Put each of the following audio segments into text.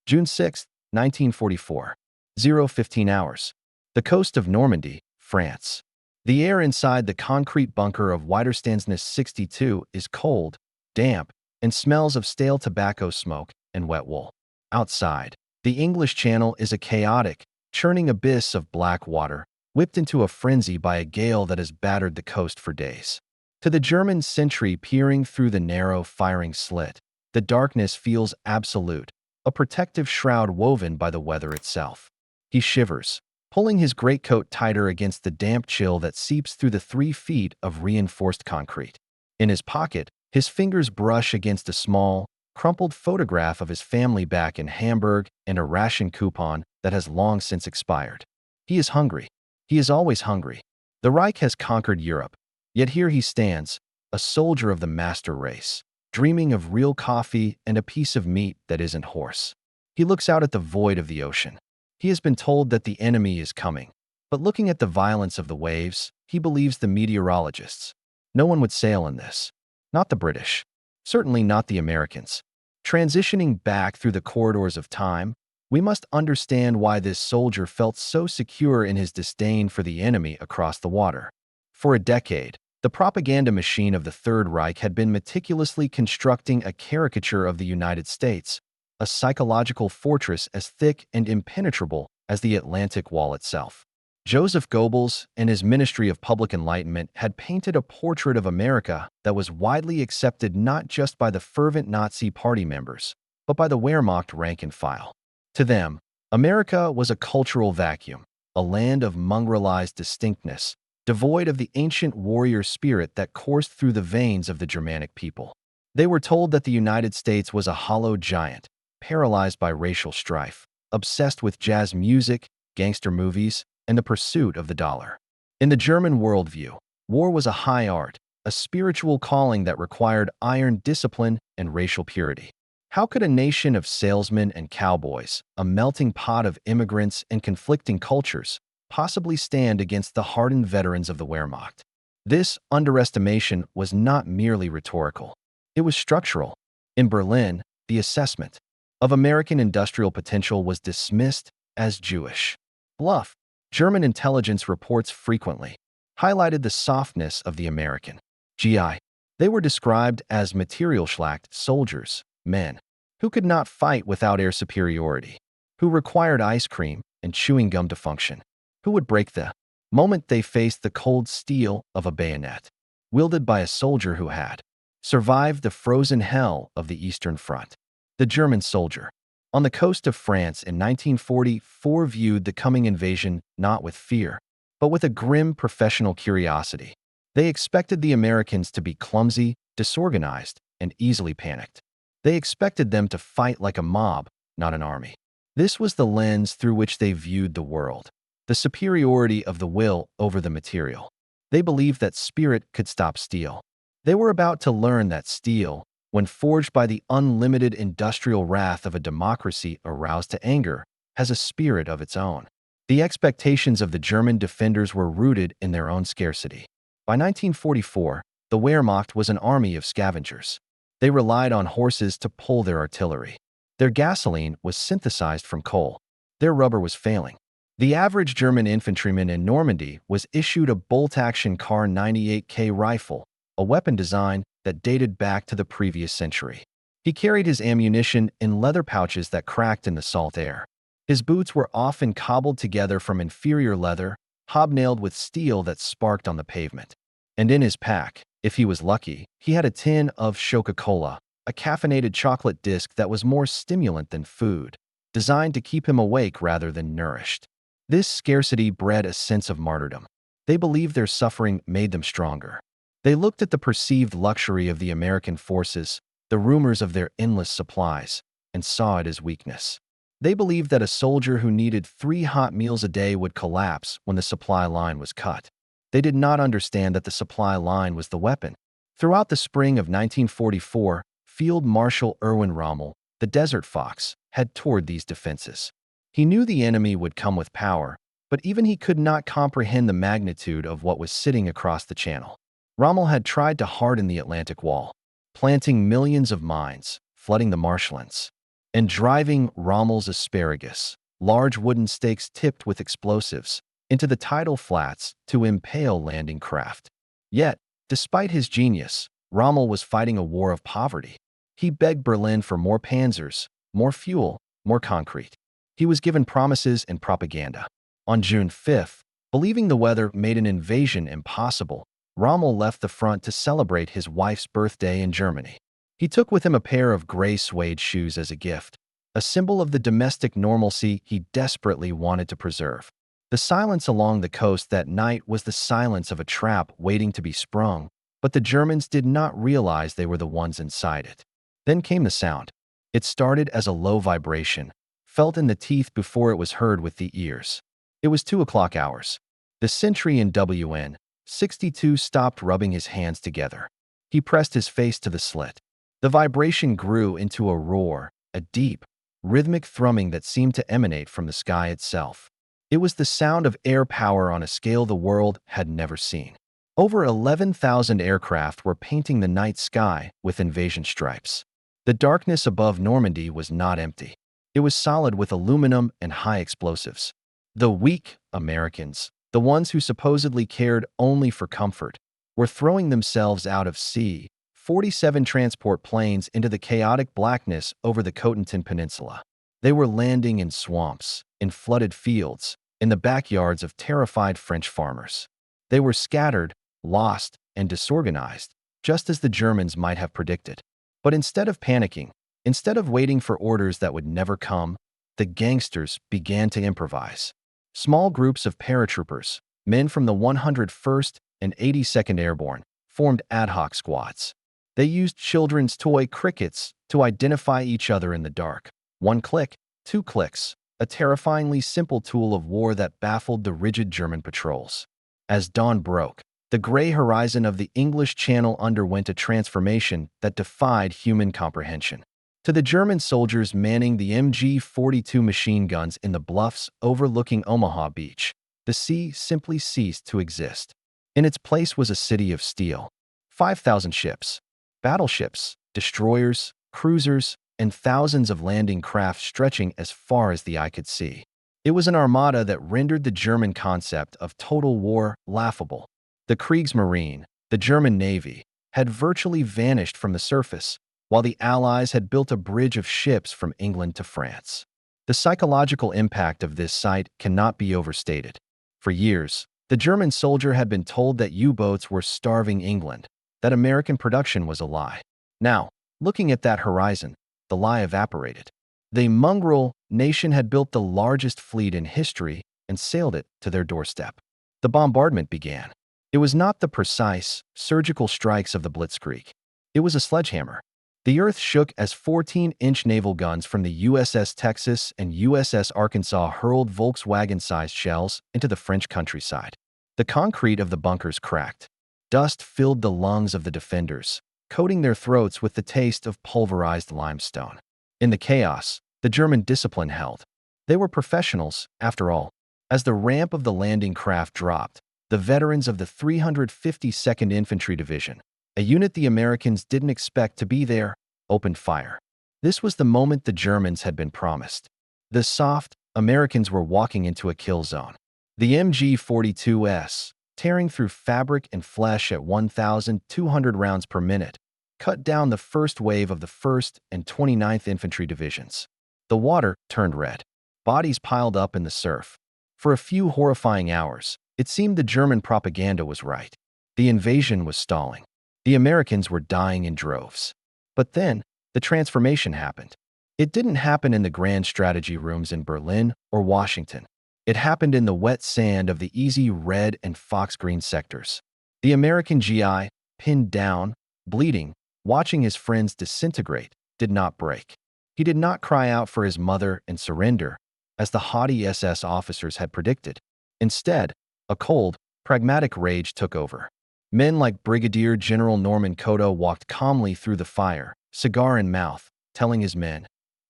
June 6, 1944. 0:15 hours. The coast of Normandy, France. The air inside the concrete bunker of Widerstandsnest 62 is cold, damp, and smells of stale tobacco smoke and wet wool. Outside, the English Channel is a chaotic, churning abyss of black water, whipped into a frenzy by a gale that has battered the coast for days. To the German sentry peering through the narrow firing slit, the darkness feels absolute, a protective shroud woven by the weather itself. He shivers, pulling his greatcoat tighter against the damp chill that seeps through the 3 feet of reinforced concrete. In his pocket, his fingers brush against a small, crumpled photograph of his family back in Hamburg and a ration coupon that has long since expired. He is hungry. He is always hungry. The Reich has conquered Europe, yet here he stands, a soldier of the master race, dreaming of real coffee and a piece of meat that isn't horse. He looks out at the void of the ocean. He has been told that the enemy is coming, but looking at the violence of the waves, he believes the meteorologists. No one would sail in this. Not the British. Certainly not the Americans. Transitioning back through the corridors of time, we must understand why this soldier felt so secure in his disdain for the enemy across the water. For a decade, the propaganda machine of the Third Reich had been meticulously constructing a caricature of the United States, a psychological fortress as thick and impenetrable as the Atlantic Wall itself. Joseph Goebbels and his Ministry of Public Enlightenment had painted a portrait of America that was widely accepted not just by the fervent Nazi Party members, but by the Wehrmacht rank and file. To them, America was a cultural vacuum, a land of mongrelized distinctness, devoid of the ancient warrior spirit that coursed through the veins of the Germanic people. They were told that the United States was a hollow giant, paralyzed by racial strife, obsessed with jazz music, gangster movies, and the pursuit of the dollar. In the German worldview, war was a high art, a spiritual calling that required iron discipline and racial purity. How could a nation of salesmen and cowboys, a melting pot of immigrants and conflicting cultures, possibly stand against the hardened veterans of the Wehrmacht? This underestimation was not merely rhetorical. It was structural. In Berlin, the assessment of American industrial potential was dismissed as Jewish bluff. German intelligence reports frequently highlighted the softness of the American GI. They were described as Materialschlacht soldiers, men who could not fight without air superiority, who required ice cream and chewing gum to function, who would break the moment they faced the cold steel of a bayonet, wielded by a soldier who had survived the frozen hell of the Eastern Front. The German soldier on the coast of France in 1944 viewed the coming invasion not with fear, but with a grim professional curiosity. They expected the Americans to be clumsy, disorganized, and easily panicked. They expected them to fight like a mob, not an army. This was the lens through which they viewed the world, the superiority of the will over the material. They believed that spirit could stop steel. They were about to learn that steel, when forged by the unlimited industrial wrath of a democracy aroused to anger, has a spirit of its own. The expectations of the German defenders were rooted in their own scarcity. By 1944, the Wehrmacht was an army of scavengers. They relied on horses to pull their artillery. Their gasoline was synthesized from coal. Their rubber was failing. The average German infantryman in Normandy was issued a bolt-action Kar 98K rifle, a weapon design that dated back to the previous century. He carried his ammunition in leather pouches that cracked in the salt air. His boots were often cobbled together from inferior leather, hobnailed with steel that sparked on the pavement. And in his pack, if he was lucky, he had a tin of Coca-Cola, a caffeinated chocolate disc that was more stimulant than food, designed to keep him awake rather than nourished. This scarcity bred a sense of martyrdom. They believed their suffering made them stronger. They looked at the perceived luxury of the American forces, the rumors of their endless supplies, and saw it as weakness. They believed that a soldier who needed 3 hot meals a day would collapse when the supply line was cut. They did not understand that the supply line was the weapon. Throughout the spring of 1944, Field Marshal Erwin Rommel, the Desert Fox, had toured these defenses. He knew the enemy would come with power, but even he could not comprehend the magnitude of what was sitting across the channel. Rommel had tried to harden the Atlantic Wall, planting millions of mines, flooding the marshlands. and driving Rommel's asparagus, large wooden stakes tipped with explosives, into the tidal flats to impale landing craft. Yet, despite his genius, Rommel was fighting a war of poverty. He begged Berlin for more panzers, more fuel, more concrete. He was given promises and propaganda. On June 5th, believing the weather made an invasion impossible, Rommel left the front to celebrate his wife's birthday in Germany. He took with him a pair of gray suede shoes as a gift, a symbol of the domestic normalcy he desperately wanted to preserve. The silence along the coast that night was the silence of a trap waiting to be sprung, but the Germans did not realize they were the ones inside it. Then came the sound. It started as a low vibration, felt in the teeth before it was heard with the ears. It was 2 o'clock hours. The sentry in WN 62 stopped rubbing his hands together. He pressed his face to the slit. The vibration grew into a roar, a deep, rhythmic thrumming that seemed to emanate from the sky itself. It was the sound of air power on a scale the world had never seen. Over 11,000 aircraft were painting the night sky with invasion stripes. The darkness above Normandy was not empty. It was solid with aluminum and high explosives. The weak Americans, the ones who supposedly cared only for comfort, were throwing themselves out of C-47 transport planes into the chaotic blackness over the Cotentin Peninsula. They were landing in swamps, in flooded fields, in the backyards of terrified French farmers. They were scattered, lost, and disorganized, just as the Germans might have predicted. But instead of panicking, instead of waiting for orders that would never come, the gangsters began to improvise. Small groups of paratroopers, men from the 101st and 82nd Airborne, formed ad hoc squads. They used children's toy crickets to identify each other in the dark. 1 click, 2 clicks, a terrifyingly simple tool of war that baffled the rigid German patrols. As dawn broke, the gray horizon of the English Channel underwent a transformation that defied human comprehension. To the German soldiers manning the MG-42 machine guns in the bluffs overlooking Omaha Beach, the sea simply ceased to exist. In its place was a city of steel. 5,000 ships, battleships, destroyers, cruisers, and thousands of landing craft stretching as far as the eye could see. It was an armada that rendered the German concept of total war laughable. The Kriegsmarine, the German Navy, had virtually vanished from the surface, while the Allies had built a bridge of ships from England to France. The psychological impact of this sight cannot be overstated. For years, the German soldier had been told that U-boats were starving England, that American production was a lie. Now, looking at that horizon, the lie evaporated. The mongrel nation had built the largest fleet in history and sailed it to their doorstep. The bombardment began. It was not the precise, surgical strikes of the Blitzkrieg. It was a sledgehammer. The earth shook as 14-inch naval guns from the USS Texas and USS Arkansas hurled Volkswagen-sized shells into the French countryside. The concrete of the bunkers cracked. Dust filled the lungs of the defenders, coating their throats with the taste of pulverized limestone. In the chaos, the German discipline held. They were professionals, after all. As the ramp of the landing craft dropped, the veterans of the 352nd Infantry Division, a unit the Americans didn't expect to be there, opened fire. This was the moment the Germans had been promised. The soft Americans were walking into a kill zone. The MG-42S, tearing through fabric and flesh at 1,200 rounds per minute, cut down the first wave of the 1st and 29th Infantry Divisions. The water turned red. Bodies piled up in the surf. For a few horrifying hours, it seemed the German propaganda was right. The invasion was stalling. The Americans were dying in droves. But then, the transformation happened. It didn't happen in the grand strategy rooms in Berlin or Washington. It happened in the wet sand of the easy red and fox green sectors. The American GI, pinned down, bleeding, watching his friends disintegrate, did not break. He did not cry out for his mother and surrender, as the haughty SS officers had predicted. Instead, a cold, pragmatic rage took over. Men like Brigadier General Norman Cotto walked calmly through the fire, cigar in mouth, telling his men,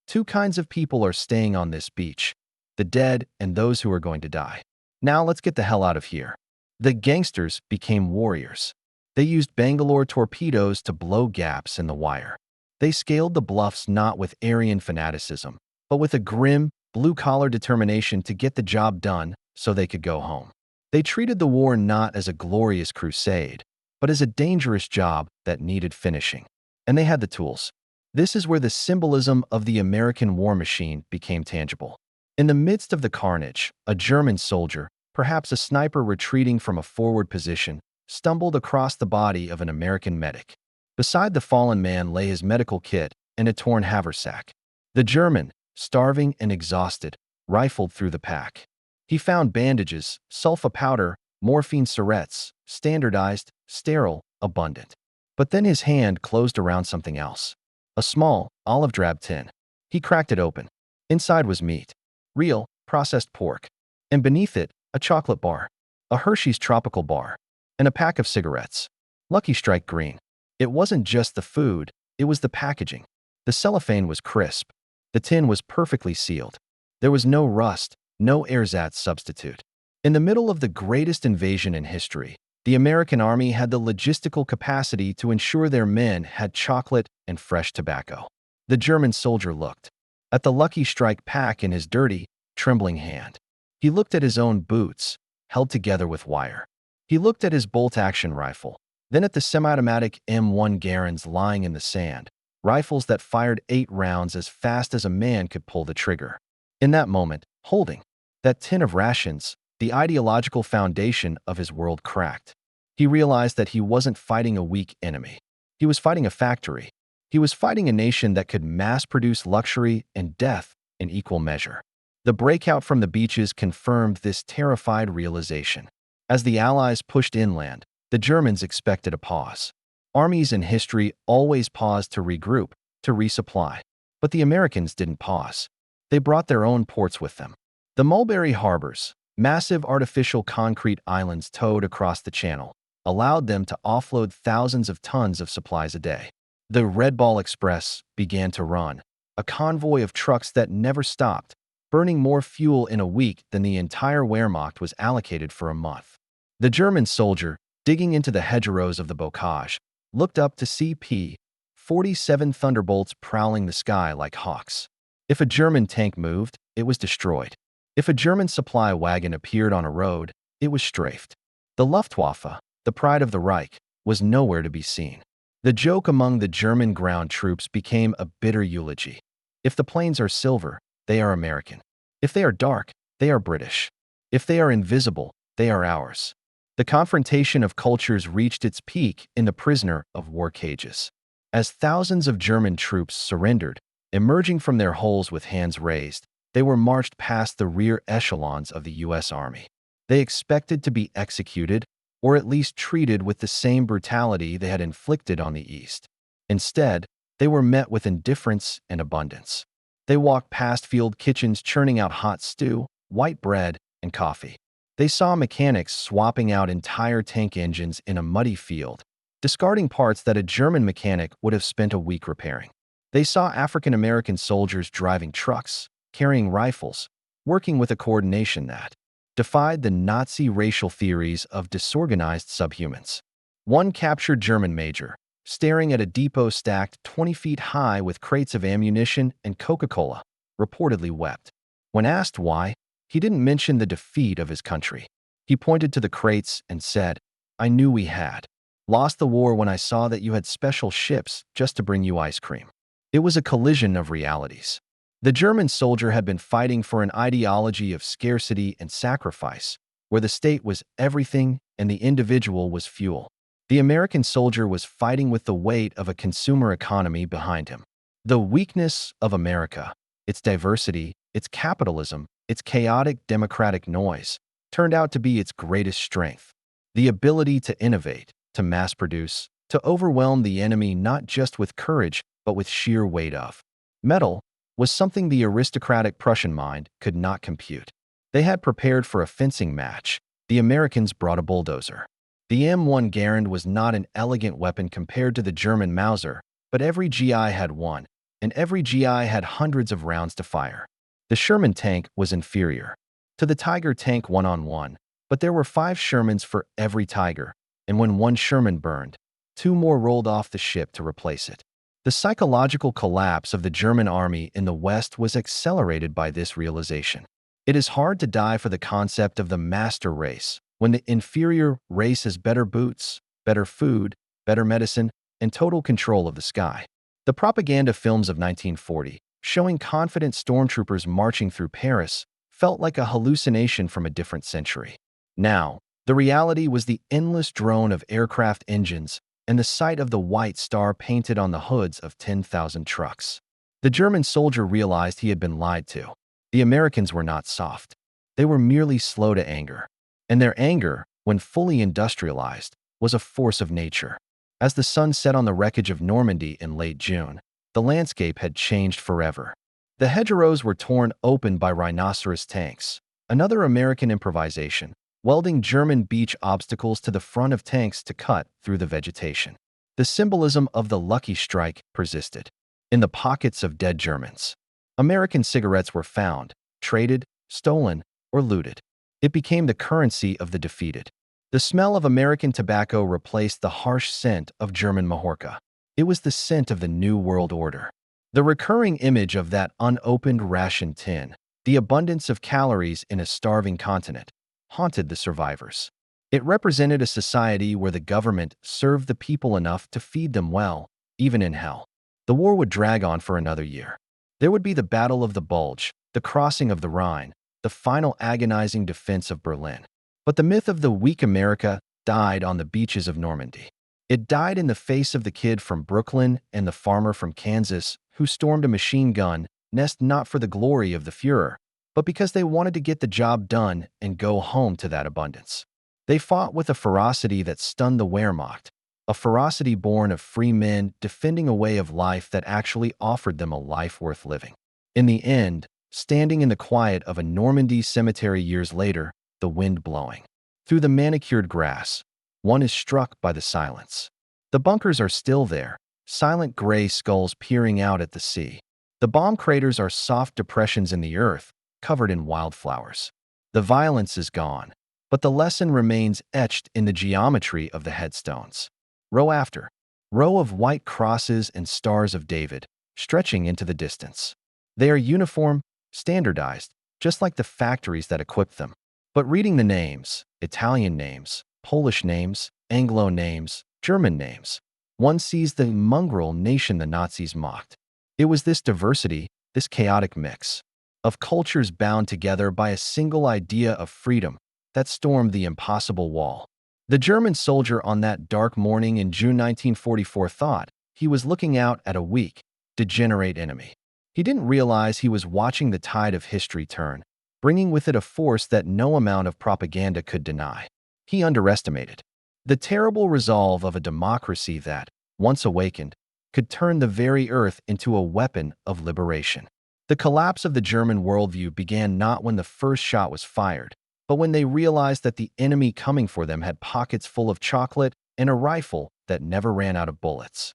"Two kinds of people are staying on this beach, the dead and those who are going to die. Now let's get the hell out of here." The gangsters became warriors. They used Bangalore torpedoes to blow gaps in the wire. They scaled the bluffs not with Aryan fanaticism, but with a grim, blue-collar determination to get the job done so they could go home. They treated the war not as a glorious crusade, but as a dangerous job that needed finishing. And they had the tools. This is where the symbolism of the American war machine became tangible. In the midst of the carnage, a German soldier, perhaps a sniper retreating from a forward position, stumbled across the body of an American medic. Beside the fallen man lay his medical kit and a torn haversack. The German, starving and exhausted, rifled through the pack. He found bandages, sulfa powder, morphine syrettes, standardized, sterile, abundant. But then his hand closed around something else. A small, olive-drab tin. He cracked it open. Inside was meat. Real, processed pork. And beneath it, a chocolate bar. A Hershey's tropical bar. And a pack of cigarettes. Lucky Strike green. It wasn't just the food, it was the packaging. The cellophane was crisp. The tin was perfectly sealed. There was no rust, no ersatz substitute. In the middle of the greatest invasion in history, the American army had the logistical capacity to ensure their men had chocolate and fresh tobacco. The German soldier looked at the Lucky Strike pack in his dirty, trembling hand. He looked at his own boots, held together with wire. He looked at his bolt-action rifle, then at the semi-automatic M1 Garands lying in the sand, rifles that fired 8 rounds as fast as a man could pull the trigger. In that moment, holding that tin of rations, the ideological foundation of his world cracked. He realized that he wasn't fighting a weak enemy. He was fighting a factory. He was fighting a nation that could mass-produce luxury and death in equal measure. The breakout from the beaches confirmed this terrified realization. As the Allies pushed inland, the Germans expected a pause. Armies in history always paused to regroup, to resupply. But the Americans didn't pause. They brought their own ports with them. The Mulberry Harbors, massive artificial concrete islands towed across the channel, allowed them to offload thousands of tons of supplies a day. The Red Ball Express began to run, a convoy of trucks that never stopped, burning more fuel in a week than the entire Wehrmacht was allocated for a month. The German soldier, digging into the hedgerows of the bocage, looked up to see P-47 Thunderbolts prowling the sky like hawks. If a German tank moved, it was destroyed. If a German supply wagon appeared on a road, it was strafed. The Luftwaffe, the pride of the Reich, was nowhere to be seen. The joke among the German ground troops became a bitter eulogy. If the planes are silver, they are American. If they are dark, they are British. If they are invisible, they are ours. The confrontation of cultures reached its peak in the prisoner of war cages. As thousands of German troops surrendered, emerging from their holes with hands raised, they were marched past the rear echelons of the U.S. Army. They expected to be executed, or at least treated with the same brutality they had inflicted on the East. Instead, they were met with indifference and abundance. They walked past field kitchens churning out hot stew, white bread, and coffee. They saw mechanics swapping out entire tank engines in a muddy field, discarding parts that a German mechanic would have spent a week repairing. They saw African-American soldiers driving trucks, carrying rifles, working with a coordination that defied the Nazi racial theories of disorganized subhumans. One captured German major, staring at a depot stacked 20 feet high with crates of ammunition and Coca-Cola, reportedly wept. When asked why, he didn't mention the defeat of his country. He pointed to the crates and said, "I knew we had lost the war when I saw that you had special ships just to bring you ice cream." It was a collision of realities. The German soldier had been fighting for an ideology of scarcity and sacrifice, where the state was everything and the individual was fuel. The American soldier was fighting with the weight of a consumer economy behind him. The weakness of America, its diversity, its capitalism, its chaotic democratic noise, turned out to be its greatest strength. The ability to innovate, to mass produce, to overwhelm the enemy not just with courage, but with sheer weight of metal, was something the aristocratic Prussian mind could not compute. They had prepared for a fencing match. The Americans brought a bulldozer. The M1 Garand was not an elegant weapon compared to the German Mauser, but every GI had one, and every GI had hundreds of rounds to fire. The Sherman tank was inferior to the Tiger tank one-on-one, but there were 5 Shermans for every Tiger, and when one Sherman burned, 2 more rolled off the ship to replace it. The psychological collapse of the German army in the West was accelerated by this realization. It is hard to die for the concept of the master race when the inferior race has better boots, better food, better medicine, and total control of the sky. The propaganda films of 1940, showing confident stormtroopers marching through Paris, felt like a hallucination from a different century. Now, the reality was the endless drone of aircraft engines and the sight of the white star painted on the hoods of 10,000 trucks. The German soldier realized he had been lied to. The Americans were not soft. They were merely slow to anger. And their anger, when fully industrialized, was a force of nature. As the sun set on the wreckage of Normandy in late June, the landscape had changed forever. The hedgerows were torn open by rhinoceros tanks, another American improvisation, welding German beach obstacles to the front of tanks to cut through the vegetation. The symbolism of the Lucky Strike persisted. In the pockets of dead Germans, American cigarettes were found, traded, stolen, or looted. It became the currency of the defeated. The smell of American tobacco replaced the harsh scent of German Mahorka. It was the scent of the New World Order. The recurring image of that unopened ration tin, the abundance of calories in a starving continent, haunted the survivors. It represented a society where the government served the people enough to feed them well, even in hell. The war would drag on for another year. There would be the Battle of the Bulge, the crossing of the Rhine, the final agonizing defense of Berlin. But the myth of the weak America died on the beaches of Normandy. It died in the face of the kid from Brooklyn and the farmer from Kansas who stormed a machine gun nest not for the glory of the Führer, but because they wanted to get the job done and go home to that abundance. They fought with a ferocity that stunned the Wehrmacht, a ferocity born of free men defending a way of life that actually offered them a life worth living. In the end, standing in the quiet of a Normandy cemetery years later, the wind blowing through the manicured grass, one is struck by the silence. The bunkers are still there, silent gray skulls peering out at the sea. The bomb craters are soft depressions in the earth, covered in wildflowers. The violence is gone, but the lesson remains etched in the geometry of the headstones. Row after row of white crosses and stars of David, stretching into the distance. They are uniform, standardized, just like the factories that equipped them. But reading the names, Italian names, Polish names, Anglo names, German names, one sees the mongrel nation the Nazis mocked. It was this diversity, this chaotic mix of cultures bound together by a single idea of freedom that stormed the impossible wall. The German soldier on that dark morning in June 1944 thought he was looking out at a weak, degenerate enemy. He didn't realize he was watching the tide of history turn, bringing with it a force that no amount of propaganda could deny. He underestimated the terrible resolve of a democracy that, once awakened, could turn the very earth into a weapon of liberation. The collapse of the German worldview began not when the first shot was fired, but when they realized that the enemy coming for them had pockets full of chocolate and a rifle that never ran out of bullets.